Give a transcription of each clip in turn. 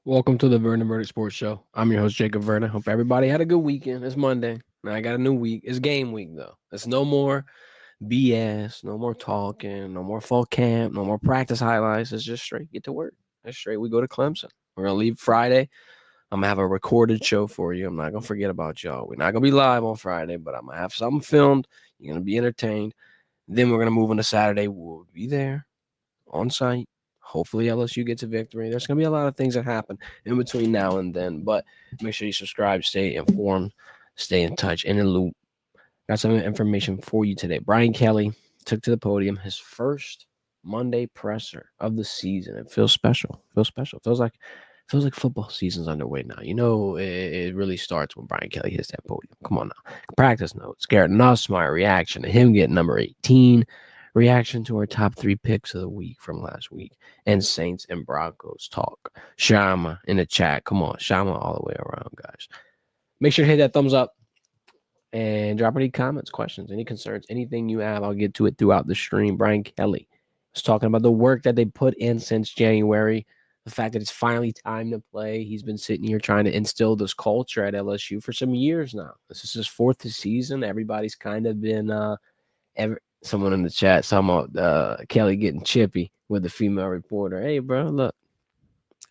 Welcome to the Verdin Verdict Sports Show. I'm your host, Jacob Verdin. Hope everybody had a good weekend. It's Monday. Now I got a new week. It's game week, though. It's no more BS, no more talking, no more fall camp, no more practice highlights. It's just straight get to work. It's straight we go to Clemson. We're going to leave Friday. I'm going to have a recorded show for you. I'm not going to forget about y'all. We're not going to be live on Friday, but I'm going to have something filmed. You're going to be entertained. Then we're going to move into Saturday. We'll be there on site. Hopefully LSU gets a victory. There's going to be a lot of things that happen in between now and then, but make sure you subscribe, stay informed, stay in touch, in the loop. Got some information for you today. Brian Kelly took to the podium his first Monday presser of the season. It feels special. Feels like football season's underway now. You know, it really starts when Brian Kelly hits that podium. Come on now. Practice notes. Garrett Nusmeier reaction to him getting number 18. Reaction to our top 3 picks of the week from last week. And Saints and Broncos talk. Shama in the chat. Come on. Shama all the way around, guys. Make sure to hit that thumbs up. And drop any comments, questions, any concerns, anything you have. I'll get to it throughout the stream. Brian Kelly was talking about the work that they put in since January, the fact that it's finally time to play. He's been sitting here trying to instill this culture at LSU for some years now. This is his 4th season. Everybody's kind of been someone in the chat talking about Kelly getting chippy with the female reporter. Hey, bro, look.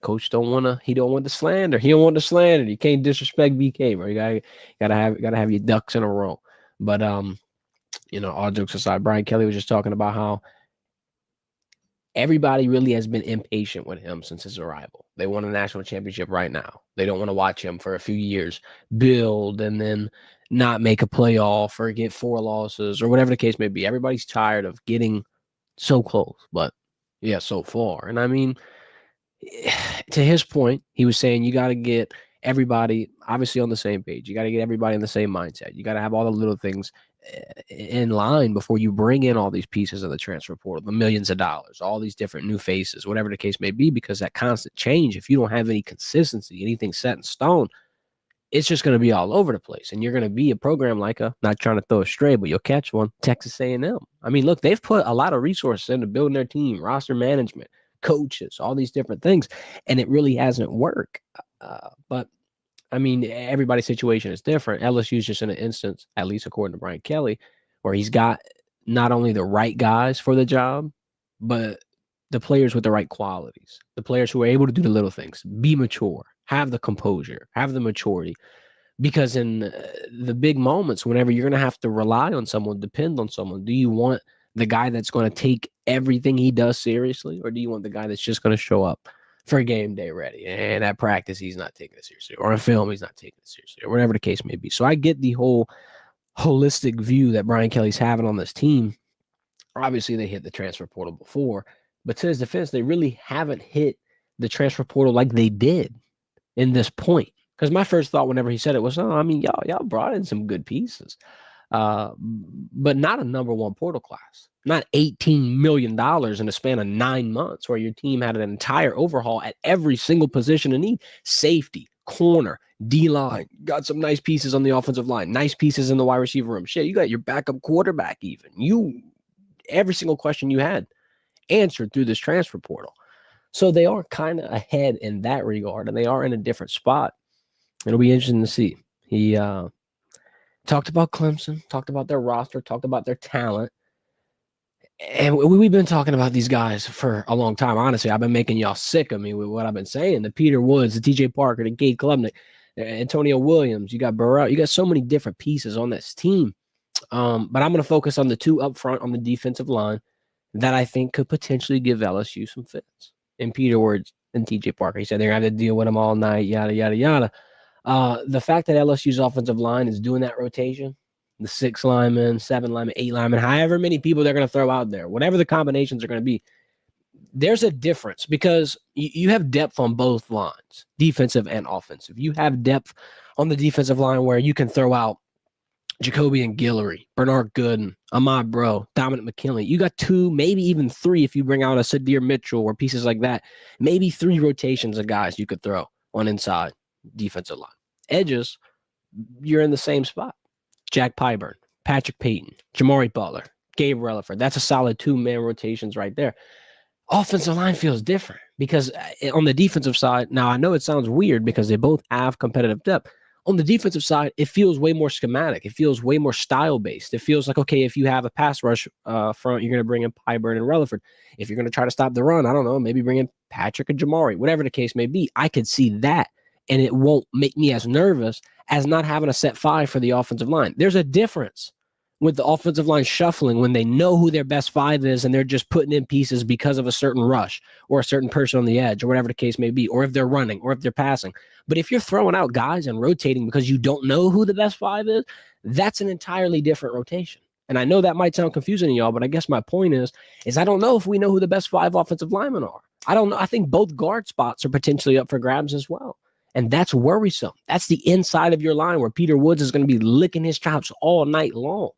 Coach don't want the slander. He don't want the slander. You can't disrespect BK, bro. You gotta have your ducks in a row. But all jokes aside, Brian Kelly was just talking about how everybody really has been impatient with him since his arrival. They won a national championship right now. They don't want to watch him for a few years build and then not make a playoff or get 4 losses or whatever the case may be. Everybody's tired of getting so close, but yeah, so far. And I mean, to his point, he was saying you got to get everybody obviously on the same page. You got to get everybody in the same mindset. You got to have all the little things in line before you bring in all these pieces of the transfer portal, the millions of dollars, all these different new faces, whatever the case may be, because that constant change, if you don't have any consistency, anything set in stone, it's just going to be all over the place. And you're going to be a program like not trying to throw a stray, but you'll catch one, Texas A&M. I mean, look, they've put a lot of resources into building their team, roster management, coaches, all these different things, and it really hasn't worked. But I mean, everybody's situation is different. LSU is just in an instance, at least according to Brian Kelly, where he's got not only the right guys for the job, but the players with the right qualities, the players who are able to do the little things, be mature, have the composure, have the maturity. Because in the big moments, whenever you're going to have to rely on someone, depend on someone, do you want the guy that's going to take everything he does seriously, or do you want the guy that's just going to show up for game day ready and at practice he's not taking it seriously, or in film he's not taking it seriously, or whatever the case may be? So I get the whole holistic view that Brian Kelly's having on this team. Obviously, they hit the transfer portal before, but to his defense, they really haven't hit the transfer portal like they did in this point. Because my first thought whenever he said it was, oh, I mean, y'all brought in some good pieces, but not a number 1 portal class, not $18 million in a span of 9 months where your team had an entire overhaul at every single position in need. Safety, corner, D-line, got some nice pieces on the offensive line, nice pieces in the wide receiver room. Shit, you got your backup quarterback even. Every single question you had answered through this transfer portal. So they are kind of ahead in that regard, and they are in a different spot. It'll be interesting to see. He talked about Clemson, talked about their roster, talked about their talent. And we've been talking about these guys for a long time. Honestly, I've been making y'all sick of me with what I've been saying. The Peter Woods, the TJ Parker, the Gade Klubnik, Antonio Williams. You got Burrell. You got so many different pieces on this team. But I'm going to focus on the 2 up front on the defensive line that I think could potentially give LSU some fits. And Peter Woods and TJ Parker. He said they're going to have to deal with them all night, yada, yada, yada. The fact that LSU's offensive line is doing that rotation, the 6 linemen, 7 linemen, 8 linemen, however many people they're going to throw out there, whatever the combinations are going to be, there's a difference because you have depth on both lines, defensive and offensive. You have depth on the defensive line where you can throw out Jacoby and Guillory, Bernard Gooden, Ahmad Bro, Dominic McKinley. You got 2, maybe even 3 if you bring out a Sadir Mitchell or pieces like that. Maybe 3 rotations of guys you could throw on inside defensive line. Edges, you're in the same spot. Jack Pyburn, Patrick Payton, Jamari Butler, Gabe Relaford. That's a solid 2-man rotations right there. Offensive line feels different because on the defensive side, now I know it sounds weird because they both have competitive depth. On the defensive side, it feels way more schematic. It feels way more style based. It feels like, okay, if you have a pass rush front, you're going to bring in Pyburn and Relaford. If you're going to try to stop the run, I don't know, maybe bring in Patrick and Jamari, whatever the case may be. I could see that, and it won't make me as nervous as not having a set five for the offensive line. There's a difference with the offensive line shuffling when they know who their best five is and they're just putting in pieces because of a certain rush or a certain person on the edge or whatever the case may be, or if they're running or if they're passing. But if you're throwing out guys and rotating because you don't know who the best five is, that's an entirely different rotation. And I know that might sound confusing to y'all, but I guess my point is I don't know if we know who the best five offensive linemen are. I don't know. I think both guard spots are potentially up for grabs as well. And that's worrisome. That's the inside of your line where Peter Woods is going to be licking his chops all night long.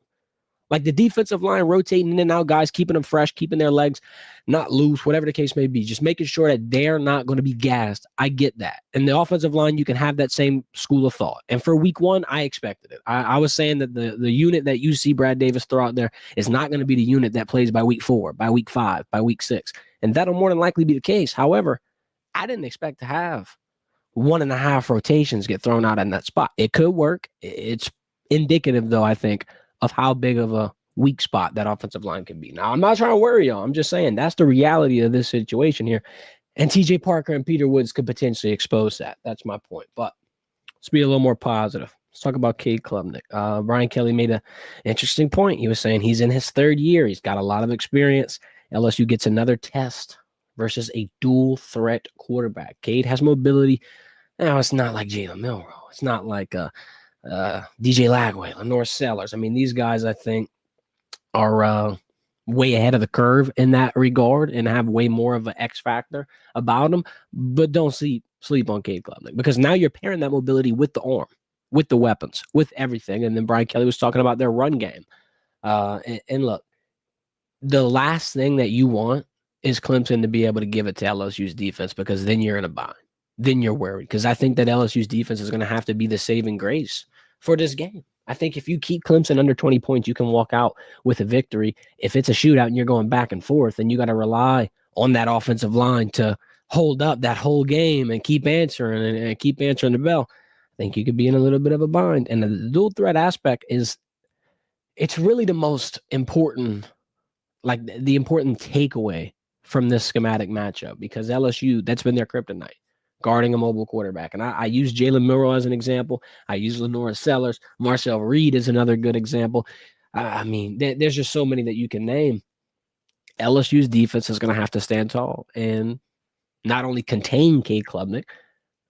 Like the defensive line rotating in and out, guys, keeping them fresh, keeping their legs not loose, whatever the case may be, just making sure that they're not going to be gassed. I get that. And the offensive line, you can have that same school of thought. And for week one, I expected it. I was saying that the unit that you see Brad Davis throw out there is not going to be the unit that plays by week 4, by week 5, by week 6. And that'll more than likely be the case. However, I didn't expect to have 1.5 rotations get thrown out in that spot. It could work. It's indicative, though, I think, of how big of a weak spot that offensive line can be. Now, I'm not trying to worry y'all. I'm just saying that's the reality of this situation here. And TJ Parker and Peter Woods could potentially expose that. That's my point. But let's be a little more positive. Let's talk about Cade Klubnik. Brian Kelly made an interesting point. He was saying he's in his 3rd year. He's got a lot of experience. LSU gets another test versus a dual threat quarterback. Cade has mobility. Now, it's not like Jalen Milroe. It's not like DJ Lagway, Lenore Sellers. I mean, these guys, I think, are way ahead of the curve in that regard and have way more of an X factor about them. But don't sleep on Cade Klubnik because now you're pairing that mobility with the arm, with the weapons, with everything. And then Brian Kelly was talking about their run game. And look, the last thing that you want is Clemson to be able to give it to LSU's defense because then you're in a bind. Then you're worried because I think that LSU's defense is going to have to be the saving grace for this game. I think if you keep Clemson under 20 points, you can walk out with a victory. If it's a shootout and you're going back and forth, then you got to rely on that offensive line to hold up that whole game and keep answering and keep answering the bell. I think you could be in a little bit of a bind. And the dual threat aspect it's really the most important, like the important takeaway from this schematic matchup because LSU, that's been their kryptonite. Guarding a mobile quarterback. And I use Jalen Milroe as an example. I use Lenore Sellers. Marcel Reed is another good example. I mean, there's just so many that you can name. LSU's defense is going to have to stand tall and not only contain Cade Klubnik,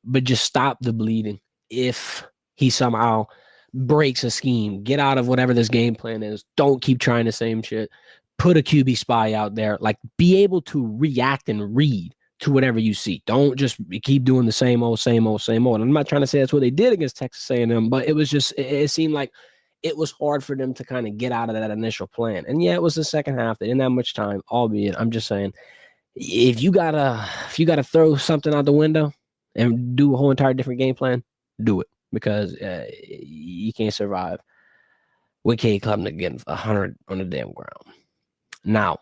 but just stop the bleeding if he somehow breaks a scheme. Get out of whatever this game plan is. Don't keep trying the same shit. Put a QB spy out there. Like, be able to react and read to whatever you see. Don't just keep doing the same old. And I'm not trying to say that's what they did against Texas A&M, but it was just, it seemed like it was hard for them to kind of get out of that initial plan. And yeah, it was the second half. They didn't have much time, albeit I'm just saying, if you gotta throw something out the window and do a whole entire different game plan, do it because you can't survive with Cade Klubnik getting 100 on the damn ground. Now,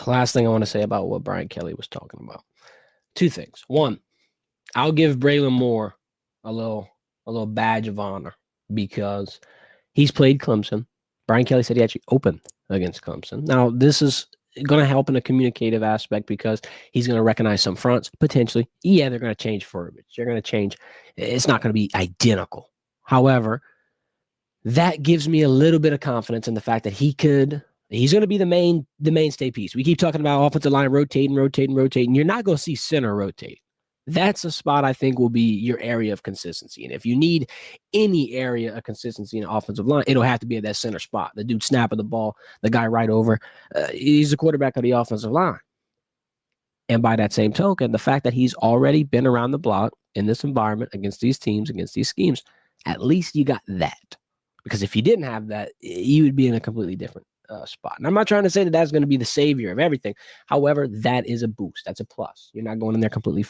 last thing I want to say about what Brian Kelly was talking about. 2 things. One, I'll give Braylon Moore a little badge of honor because he's played Clemson. Brian Kelly said he actually opened against Clemson. Now, this is going to help in a communicative aspect because he's going to recognize some fronts, potentially. Yeah, they're going to change verbiage. They're going to change. It's not going to be identical. However, that gives me a little bit of confidence in the fact that he's going to be the mainstay piece. We keep talking about offensive line rotating. You're not going to see center rotate. That's a spot I think will be your area of consistency. And if you need any area of consistency in the offensive line, it'll have to be at that center spot. The dude snapping the ball, the guy right over. He's the quarterback of the offensive line. And by that same token, the fact that he's already been around the block in this environment against these teams, against these schemes, at least you got that. Because if you didn't have that, you would be in a completely different spot. And I'm not trying to say that that's going to be the savior of everything. However, that is a boost. That's a plus. You're not going in there completely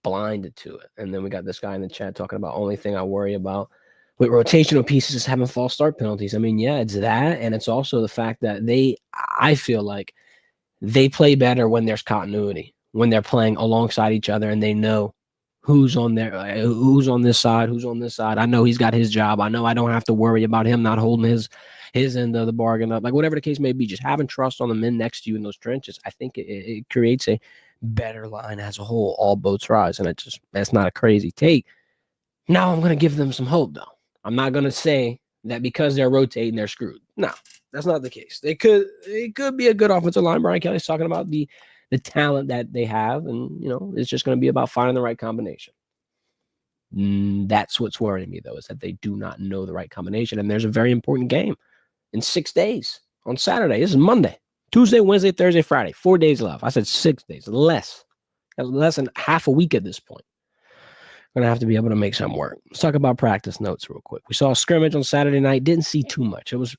blinded to it. And then we got this guy in the chat talking about only thing I worry about with rotational pieces having false start penalties. I mean, yeah, it's that, and it's also the fact that I feel like they play better when there's continuity, when they're playing alongside each other and they know who's on this side, who's on this side. I know he's got his job. I know I don't have to worry about him not holding his end of the bargain up. Like whatever the case may be, just having trust on the men next to you in those trenches, I think it creates a better line as a whole. All boats rise, and that's not a crazy take. Now I'm going to give them some hope, though. I'm not going to say that because they're rotating, they're screwed. No, that's not the case. It could be a good offensive line. Brian Kelly's talking about the talent that they have, and it's just going to be about finding the right combination. That's what's worrying me, though, is that they do not know the right combination, and there's a very important game in 6 days on Saturday. This is Monday, Tuesday, Wednesday, Thursday, Friday. 4 days left. I said 6 days, less than half a week at this point. Going to have to be able to make something work. Let's talk about practice notes real quick. We saw a scrimmage on Saturday night. Didn't see too much. It was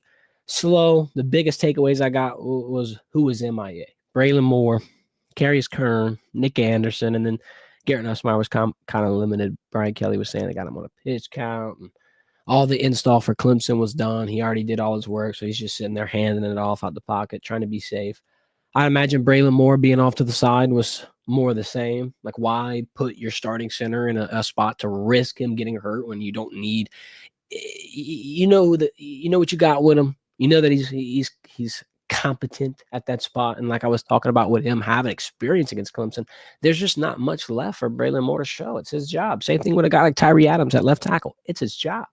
slow. The biggest takeaways I got was who was MIA. Braylon Moore, Carius Kern, Nick Anderson, and then Garrett Nusmeier was kind of limited. Brian Kelly was saying they got him on a pitch count. And all the install for Clemson was done. He already did all his work, so he's just sitting there handing it off out the pocket, trying to be safe. I imagine Braylon Moore being off to the side was more of the same. Like, why put your starting center in a spot to risk him getting hurt when you don't need? You know what you got with him. You know that he's competent at that spot. And like I was talking about with him having experience against Clemson, there's just not much left for Braylon Moore to show. It's his job. Same thing with a guy like Tyree Adams at left tackle. It's his job.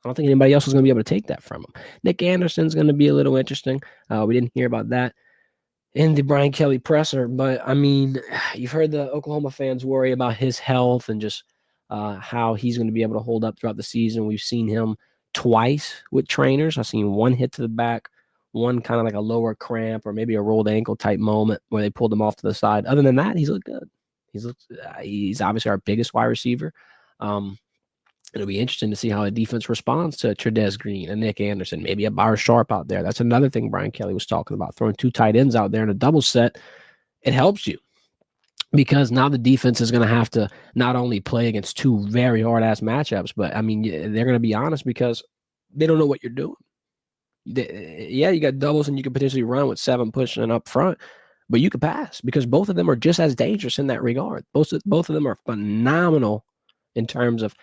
I don't think anybody else is going to be able to take that from him. Nick Anderson's going to be a little interesting. We didn't hear about that in the Brian Kelly presser, but I mean, you've heard the Oklahoma fans worry about his health and just how he's going to be able to hold up throughout the season. We've seen him twice with trainers. I've seen one hit to the back, one kind of like a lower cramp or maybe a rolled ankle type moment where they pulled him off to the side. Other than that, he's looked good. He's obviously our biggest wide receiver. It'll be interesting to see how the defense responds to Trudez Green and Nick Anderson, maybe a Bar Sharp out there. That's another thing Brian Kelly was talking about, throwing 2 tight ends out there in a double set. It helps you because now the defense is going to have to not only play against 2 very hard-ass matchups, but, I mean, they're going to be honest because they don't know what you're doing. Yeah, you got doubles and you can potentially run with 7 pushing up front, but you can pass because both of them are just as dangerous in that regard. Both of them are phenomenal in terms of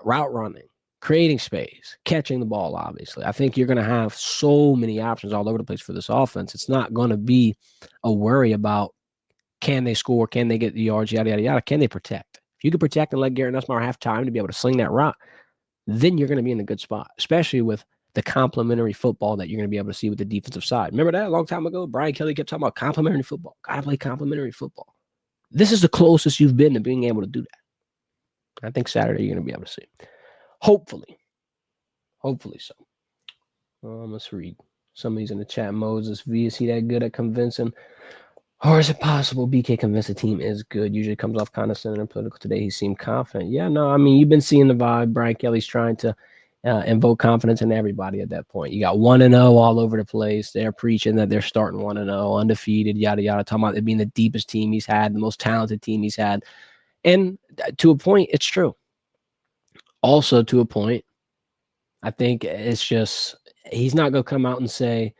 route running, creating space, catching the ball, obviously. I think you're going to have so many options all over the place for this offense. It's not going to be a worry about can they score, can they get the yards, yada, yada, yada. Can they protect? If you can protect and let Garrett Nusmeier have time to be able to sling that route, then you're going to be in a good spot, especially with the complementary football that you're going to be able to see with the defensive side. Remember that a long time ago? Brian Kelly kept talking about complementary football. Got to play complementary football. This is the closest you've been to being able to do that. I think Saturday you're going to be able to see. Hopefully so. Let's read some of these in the chat. Moses V, is he that good at convincing? Or is it possible BK convinced the team is good? Usually comes off condescending and political. Today he seemed confident. Yeah, no, I mean, you've been seeing the vibe. Brian Kelly's trying to invoke confidence in everybody at that point. You got 1-0 all over the place. They're preaching that they're starting 1-0, undefeated, yada, yada, talking about it being the deepest team he's had, the most talented team he's had. And to a point, it's true. Also, to a point, I think it's just he's not going to come out and say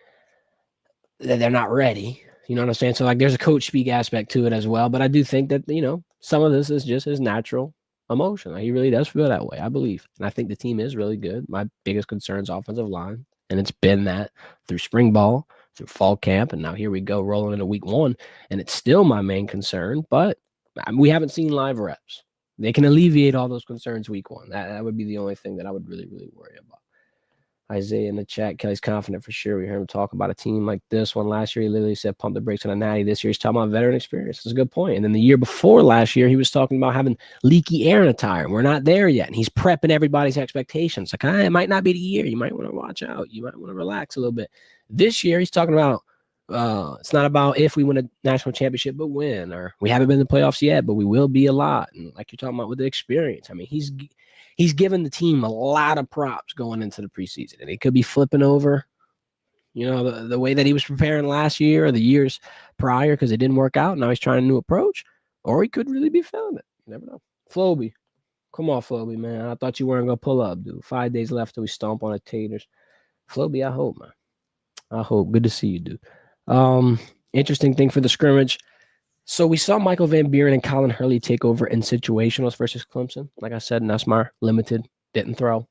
that they're not ready. You know what I'm saying? So, like, there's a coach speak aspect to it as well. But I do think that, some of this is just his natural emotion. Like, he really does feel that way, I believe. And I think the team is really good. My biggest concern is offensive line. And it's been that through spring ball, through fall camp. And now here we go rolling into week 1. And it's still my main concern. But we haven't seen live reps. They can alleviate all those concerns week 1. That would be the only thing that I would really, really worry about. Isaiah in the chat, Kelly's confident for sure. We heard him talk about a team like this one last year. He literally said pump the brakes on a natty. This year he's talking about veteran experience. That's a good point. And then the year before last year, he was talking about having leaky air in a tire. We're not there yet. And he's prepping everybody's expectations. Like, it might not be the year. You might want to watch out. You might want to relax a little bit. This year he's talking about it's not about if we win a national championship, but when, or we haven't been in the playoffs yet, but we will be a lot. And like you're talking about with the experience, I mean, he's given the team a lot of props going into the preseason, and he could be flipping over, the way that he was preparing last year or the years prior because it didn't work out. Now he's trying a new approach, or he could really be feeling it. You never know. Floby, Come on, Floby, man. I thought you weren't going to pull up, dude. 5 days left till we stomp on the Taters. Floby, I hope, man. I hope. Good to see you, dude. Interesting thing for the scrimmage. So we saw Michael Van Buren and Colin Hurley take over in situationals versus Clemson. Like I said, Nusmeier, limited, didn't throw.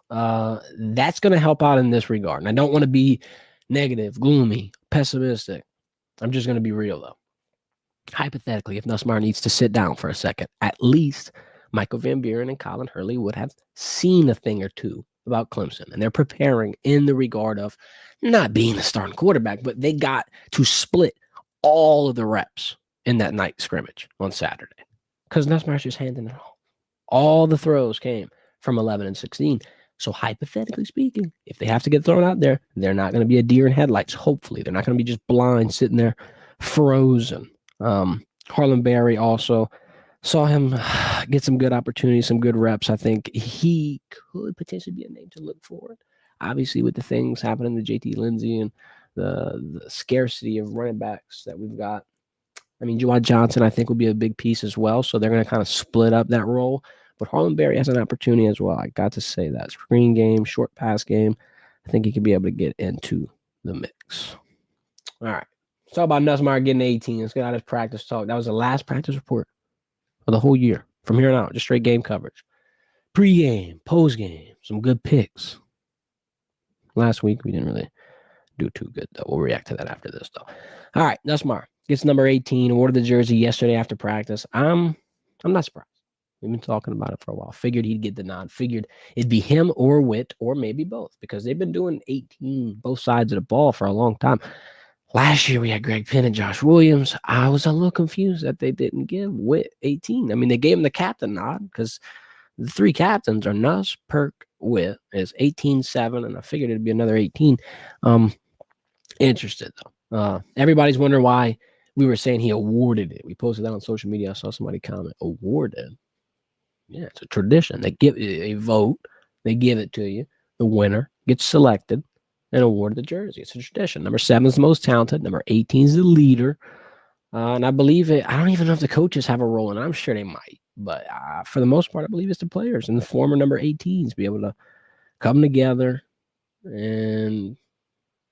That's going to help out in this regard. And I don't want to be negative, gloomy, pessimistic. I'm just going to be real, though. Hypothetically, if Nusmeier needs to sit down for a second, at least Michael Van Buren and Colin Hurley would have seen a thing or two about Clemson. And they're preparing in the regard of not being the starting quarterback, but they got to split all of the reps in that night scrimmage on Saturday. Because Nusmeier's just handing it off. All the throws came from 11 and 16. So hypothetically speaking, if they have to get thrown out there, they're not going to be a deer in headlights, hopefully. They're not going to be just blind, sitting there frozen. Harlan Berry also saw him get some good opportunities, some good reps. I think he could potentially be a name to look for. Obviously, with the things happening to JT Lindsey and the scarcity of running backs that we've got. I mean, Jawad Johnson, I think, will be a big piece as well. So they're going to kind of split up that role. But Harlan Berry has an opportunity as well. I got to say that. Screen game, short pass game. I think he could be able to get into the mix. All right. Let's talk about Nusmeier getting 18. Let's get out of his practice talk. That was the last practice report of the whole year. From here on out, just straight game coverage. Pre-game, post-game, some good picks. Last week, we didn't really do too good, though. We'll react to that after this, though. All right, Nusmeier gets number 18, awarded the jersey yesterday after practice. I'm not surprised. We've been talking about it for a while. Figured he'd get the nod. Figured it'd be him or Witt or maybe both because they've been doing 18, both sides of the ball for a long time. Last year, we had Greg Penn and Josh Williams. I was a little confused that they didn't give Witt 18. I mean, they gave him the captain nod because the three captains are Nuss, Perk, Witt is 18-7, and I figured it'd be another 18. Interested, though. Everybody's wondering why we were saying he awarded it. We posted that on social media. I saw somebody comment, awarded. Yeah, it's a tradition. They give a vote. They give it to you. The winner gets selected and awarded the jersey. It's a tradition. Number 7 is the most talented. Number 18 is the leader. And I believe it. I don't even know if the coaches have a role, and I'm sure they might. But for the most part, I believe it's the players and the former number 18s be able to come together and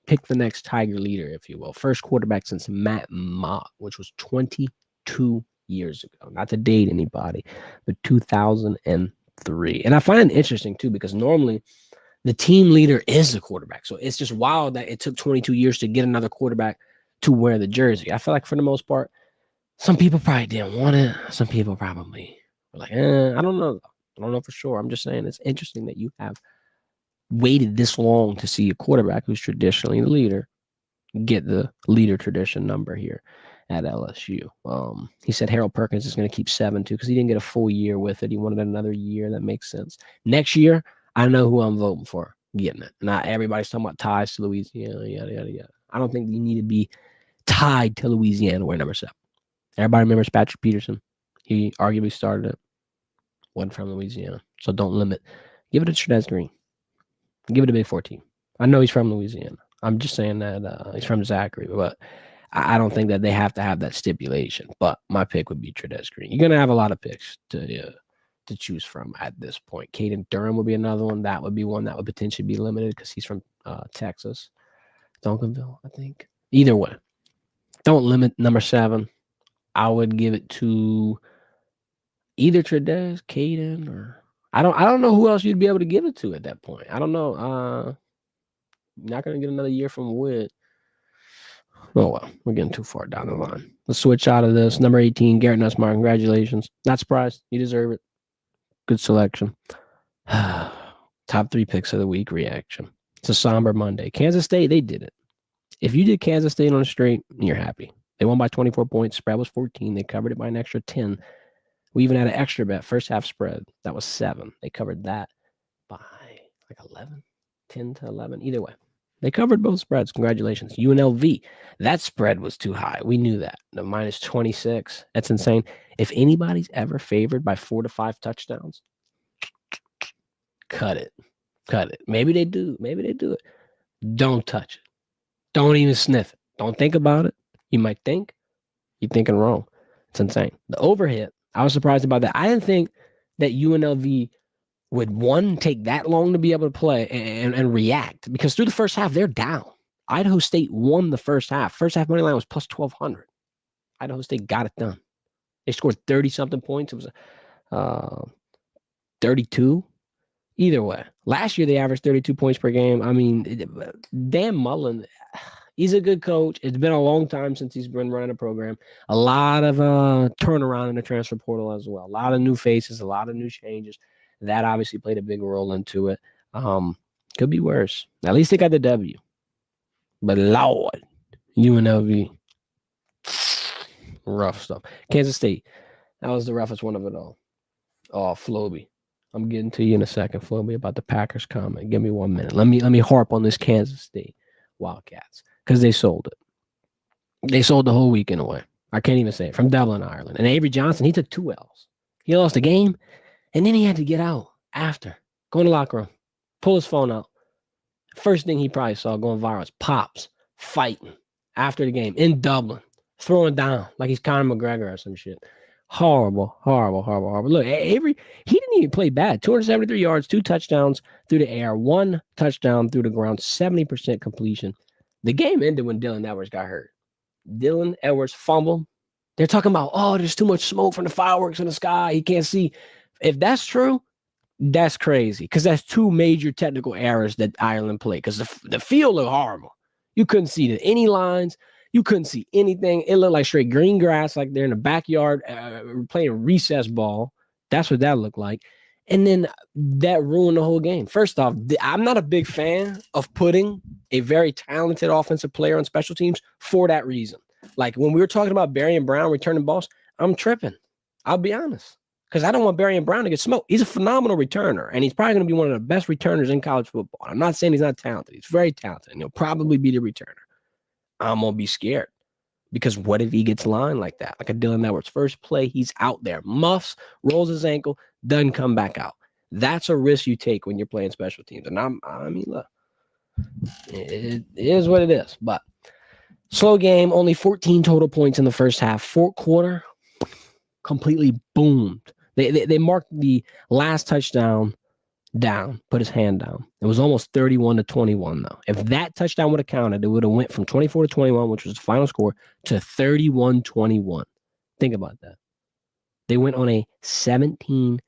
pick the next Tiger leader, if you will. First quarterback since Matt Mott, which was 22 years ago. Not to date anybody, but 2003. And I find it interesting, too, because normally the team leader is the quarterback. So it's just wild that it took 22 years to get another quarterback to wear the jersey. I feel like for the most part, some people probably didn't want it. Some people probably were like, I don't know. I don't know for sure. I'm just saying it's interesting that you have waited this long to see a quarterback who's traditionally the leader get the leader tradition number here at LSU. He said Harold Perkins is going to keep 7 too because he didn't get a full year with it. He wanted another year. That makes sense. Next year, I know who I'm voting for getting it. Not everybody's talking about ties to Louisiana, yada, yada, yada. I don't think you need to be tied to Louisiana where number 7. Everybody remembers Patrick Peterson. He arguably started it. Wasn't from Louisiana. So don't limit. Give it to Trudez Green. Give it to Big 14. I know he's from Louisiana. I'm just saying that he's from Zachary, but I don't think that they have to have that stipulation. But my pick would be Trudez Green. You're going to have a lot of picks to choose from at this point. Caden Durham would be another one. That would be one that would potentially be limited because he's from Texas. Duncanville, I think. Either way, don't limit number 7. I would give it to either Trudez, Caden, or I don't know who else you'd be able to give it to at that point. I don't know. Not going to get another year from Witt. Oh, well, we're getting too far down the line. Let's switch out of this. Number 18, Garrett Nusmeier. Congratulations. Not surprised. You deserve it. Good selection. Top 3 picks of the week reaction. It's a somber Monday. Kansas State, they did it. If you did Kansas State on a straight, you're happy. They won by 24 points. Spread was 14. They covered it by an extra 10. We even had an extra bet, first half spread. That was 7. They covered that by like 11, 10 to 11. Either way, they covered both spreads. Congratulations. UNLV, that spread was too high. We knew that. The minus 26. That's insane. If anybody's ever favored by 4 to 5 touchdowns, cut it. Cut it. Maybe they do. Maybe they do it. Don't touch it. Don't even sniff it. Don't think about it. You might think. You're thinking wrong. It's insane. The overhit, I was surprised about that. I didn't think that UNLV would, one, take that long to be able to play and react, because through the first half, they're down. Idaho State won the first half. First half money line was plus 1,200. Idaho State got it done. They scored 30-something points. It was 32. Either way. Last year, they averaged 32 points per game. I mean, Dan Mullen, he's a good coach. It's been a long time since he's been running a program. A lot of turnaround in the transfer portal as well. A lot of new faces, a lot of new changes. That obviously played a big role into it. Could be worse. At least they got the W. But Lord, UNLV, rough stuff. Kansas State, that was the roughest one of it all. Oh, Floby. I'm getting to you in a second, Floby, about the Packers comment. Give me 1 minute. Let me harp on this Kansas State Wildcats, because they sold it. They sold the whole weekend away. I can't even say it. From Dublin, Ireland. And Avery Johnson, he took 2 L's. He lost the game, and then he had to get out after. Go in the locker room. Pull his phone out. First thing he probably saw going viral was Pops fighting after the game in Dublin, throwing down like he's Conor McGregor or some shit. Horrible. Look, Avery, he didn't even play bad. 273 yards, 2 touchdowns through the air, 1 touchdown through the ground, 70% completion. The game ended when Dylan Edwards got hurt. Dylan Edwards fumbled. They're talking about, oh, there's too much smoke from the fireworks in the sky. He can't see. If that's true, that's crazy, because that's 2 major technical errors that Ireland played, because the field looked horrible. You couldn't see any lines. You couldn't see anything. It looked like straight green grass, like they're in the backyard playing recess ball. That's what that looked like. And then that ruined the whole game. First off, I'm not a big fan of putting a very talented offensive player on special teams for that reason. Like when we were talking about Barry and Brown returning balls, I'm tripping. I'll be honest. Because I don't want Barry and Brown to get smoked. He's a phenomenal returner, and he's probably going to be one of the best returners in college football. I'm not saying he's not talented. He's very talented, and he'll probably be the returner. I'm going to be scared, because what if he gets lined like that? Like a Dylan Edwards. First play, he's out there. Muffs, rolls his ankle, doesn't come back out. That's a risk you take when you're playing special teams. And I mean, look, it is what it is. But slow game, only 14 total points in the first half. Fourth quarter, completely boomed. They marked the last touchdown down, put his hand down. It was almost 31-21, though. If that touchdown would have counted, it would have went from 24-21, which was the final score, to 31-21. Think about that. They went on a 17-14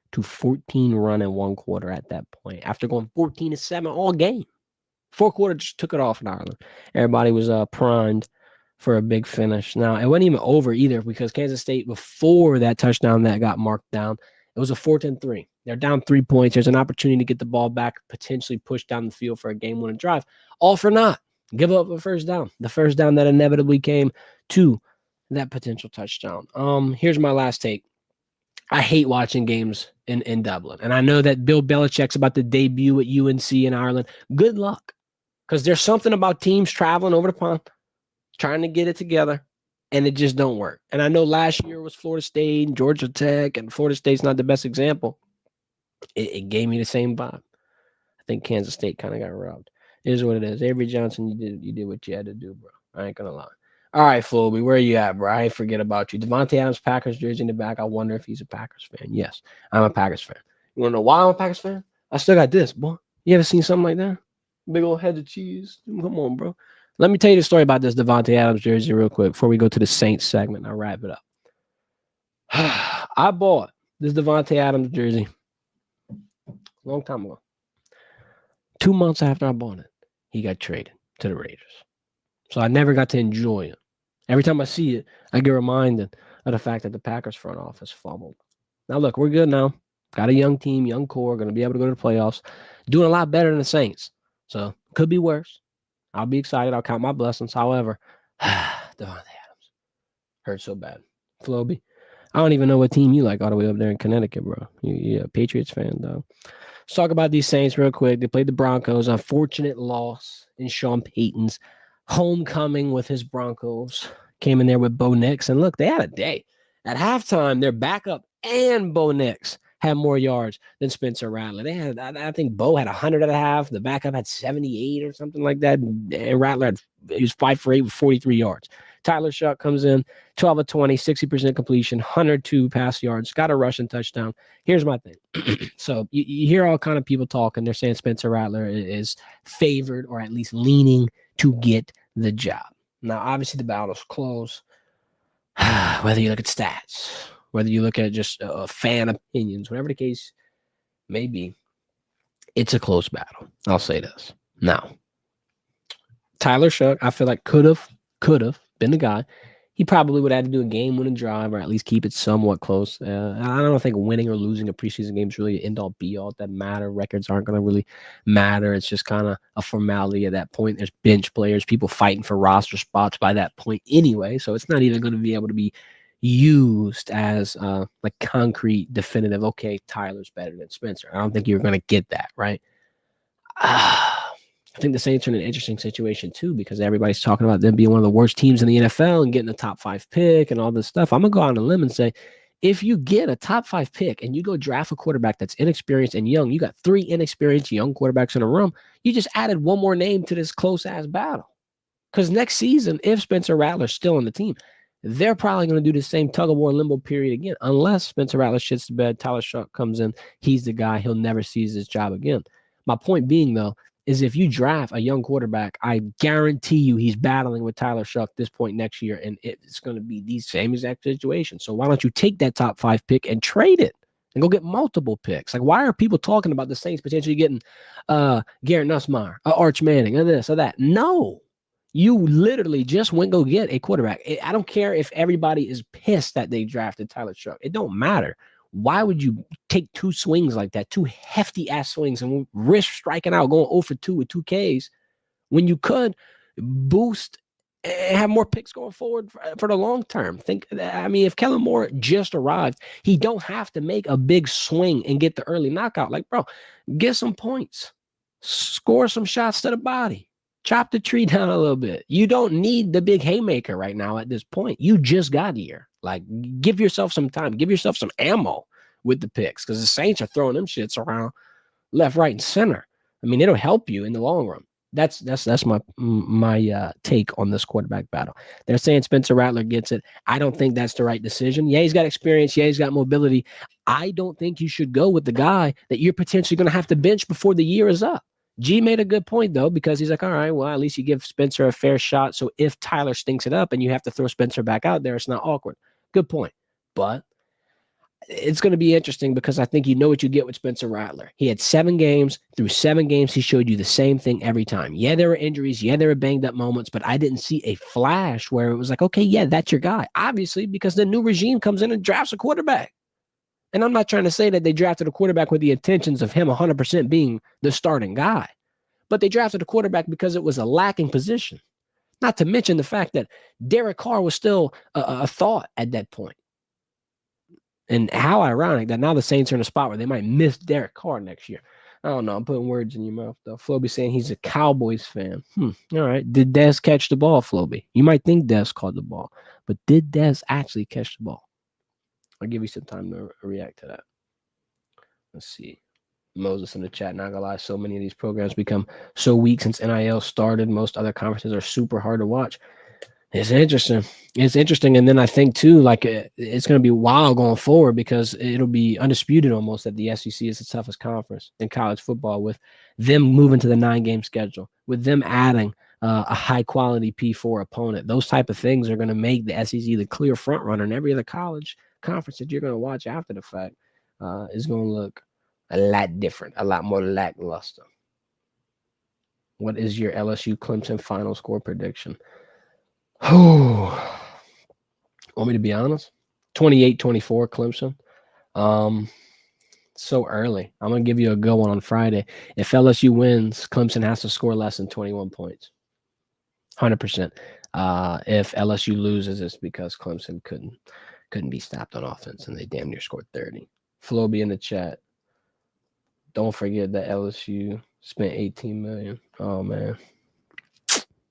run in one quarter at that point, after going 14-7 all game. Fourth quarter just took it off in Ireland. Everybody was primed for a big finish. Now, it wasn't even over either, because Kansas State, before that touchdown that got marked down, it was a 4-3. They're down 3 points. There's an opportunity to get the ball back, potentially push down the field for a game-winning drive. All for naught. Give up a first down. The first down that inevitably came to that potential touchdown. Here's my last take. I hate watching games in Dublin. And I know that Bill Belichick's about to debut at UNC in Ireland. Good luck. Because there's something about teams traveling over the pond, trying to get it together, and it just don't work. And I know last year was Florida State and Georgia Tech, and Florida State's not the best example. It gave me the same vibe. I think Kansas State kind of got robbed. It is what it is. Avery Johnson, you did what you had to do, bro. I ain't gonna lie. All right, Floby, where are you at, bro? I ain't forget about you. Devontae Adams, Packers jersey in the back. I wonder if he's a Packers fan. Yes, I'm a Packers fan. You want to know why I'm a Packers fan? I still got this, boy. You ever seen something like that? Big old head of cheese. Come on, bro. Let me tell you the story about this Devontae Adams jersey real quick before we go to the Saints segment. I'll wrap it up. I bought this Devontae Adams jersey a long time ago. 2 months after I bought it, he got traded to the Raiders. So I never got to enjoy it. Every time I see it, I get reminded of the fact that the Packers front office fumbled. Now, look, we're good now. Got a young team, young core, going to be able to go to the playoffs. Doing a lot better than the Saints. So, could be worse. I'll be excited. I'll count my blessings. However, Devontae Adams hurt so bad. Floby, I don't even know what team you like all the way up there in Connecticut, bro. You're a Patriots fan, though. Let's talk about these Saints real quick. They played the Broncos. Unfortunate loss in Sean Payton's homecoming with his Broncos. Came in there with Bo Nix. And look, they had a day. At halftime, their backup and Bo Nix had more yards than Spencer Rattler. They had, I think Bo had 100 at a half. The backup had 78 or something like that. And Rattler he was 5 for 8 with 43 yards. Tyler Shuck comes in, 12 of 20, 60% completion, 102 pass yards, got a rushing touchdown. Here's my thing. So you hear all kind of people talking. They're saying Spencer Rattler is favored or at least leaning to get the job. Now, obviously, the battle's close. Whether you look at stats, whether you look at just fan opinions, whatever the case may be, it's a close battle. I'll say this. Now, Tyler Shuck, I feel like could have been the guy. He probably would have had to do a game-winning drive or at least keep it somewhat close. I don't think winning or losing a preseason game is really an end-all, be-all. That matter. Records aren't going to really matter. It's just kind of a formality at that point. There's bench players, people fighting for roster spots by that point anyway, so it's not even going to be able to be used as like concrete, definitive, okay, Tyler's better than Spencer. I don't think you're going to get that, right? I think the Saints are in an interesting situation too because everybody's talking about them being one of the worst teams in the NFL and getting a top 5 pick and all this stuff. I'm going to go out on a limb and say, if you get a top 5 pick and you go draft a quarterback that's inexperienced and young, you got 3 inexperienced young quarterbacks in a room, you just added one more name to this close-ass battle. Because next season, if Spencer Rattler's still on the team, they're probably going to do the same tug-of-war limbo period again, unless Spencer Rattler shits the bed, Tyler Shuck comes in, he's the guy, he'll never seize his job again. My point being, though, is if you draft a young quarterback, I guarantee you he's battling with Tyler Shuck this point next year, and it's going to be the same exact situation. So why don't you take that top 5 pick and trade it and go get multiple picks? Like, why are people talking about the Saints potentially getting Garrett Nusmeier, Arch Manning, or this or that? No. You literally just went go get a quarterback. I don't care if everybody is pissed that they drafted Tyler Shuck. It don't matter. Why would you take 2 swings like that, 2 hefty-ass swings, and risk striking out, going 0 for 2 with 2 Ks, when you could boost and have more picks going forward for the long term? If Kellen Moore just arrived, he don't have to make a big swing and get the early knockout. Like, bro, get some points, score some shots to the body, chop the tree down a little bit. You don't need the big haymaker right now at this point. You just got here. Like, give yourself some time. Give yourself some ammo with the picks because the Saints are throwing them shits around left, right, and center. I mean, it'll help you in the long run. That's my take on this quarterback battle. They're saying Spencer Rattler gets it. I don't think that's the right decision. Yeah, he's got experience. Yeah, he's got mobility. I don't think you should go with the guy that you're potentially going to have to bench before the year is up. G made a good point, though, because he's like, all right, well, at least you give Spencer a fair shot. So if Tyler stinks it up and you have to throw Spencer back out there, it's not awkward. Good point. But it's going to be interesting because I think you know what you get with Spencer Rattler. He had 7 games. Through 7 games, he showed you the same thing every time. Yeah, there were injuries. Yeah, there were banged up moments, but I didn't see a flash where it was like, okay, yeah, that's your guy. Obviously, because the new regime comes in and drafts a quarterback. And I'm not trying to say that they drafted a quarterback with the intentions of him 100% being the starting guy, but they drafted a quarterback because it was a lacking position. Not to mention the fact that Derek Carr was still a thought at that point. And how ironic that now the Saints are in a spot where they might miss Derek Carr next year. I don't know. I'm putting words in your mouth, though. Floby saying he's a Cowboys fan. All right. Did Dez catch the ball, Floby? You might think Dez caught the ball, but did Dez actually catch the ball? I'll give you some time to react to that. Let's see. Moses in the chat, not gonna lie, so many of these programs become so weak since NIL started. Most other conferences are super hard to watch. It's interesting. And then I think, too, like it's going to be wild going forward because it'll be undisputed almost that the SEC is the toughest conference in college football with them moving to the 9-game schedule, with them adding a high-quality P4 opponent. Those type of things are going to make the SEC the clear front runner, and every other college conference that you're going to watch after the fact is going to look a lot different, a lot more lackluster. What is your LSU Clemson final score prediction? Want me to be honest? 28-24 Clemson. So early. I'm going to give you a good one on Friday. If LSU wins, Clemson has to score less than 21 points. 100%. If LSU loses, it's because Clemson couldn't be stopped on offense, and they damn near scored 30. Floby in the chat. Don't forget that LSU spent $18 million. Oh, man.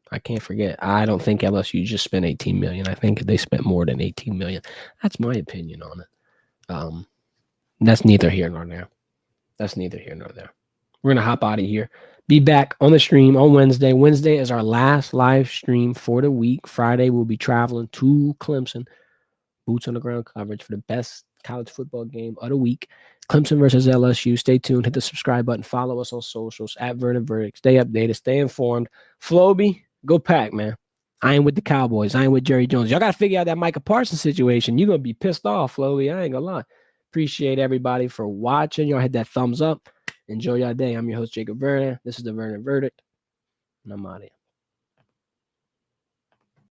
I can't forget. I don't think LSU just spent $18 million. I think they spent more than $18 million. That's my opinion on it. That's neither here nor there. We're going to hop out of here. Be back on the stream on Wednesday. Wednesday is our last live stream for the week. Friday, we'll be traveling to Clemson. Boots on the ground coverage for the best college football game of the week. Clemson versus LSU. Stay tuned. Hit the subscribe button. Follow us on socials at Verdin Verdict. Stay updated. Stay informed. Floby, go Pack, man. I ain't with the Cowboys. I ain't with Jerry Jones. Y'all got to figure out that Micah Parsons situation. You're going to be pissed off, Floby. I ain't going to lie. Appreciate everybody for watching. Y'all hit that thumbs up. Enjoy your day. I'm your host, Jacob Verdin. This is the Verdin Verdict, and I'm out of here.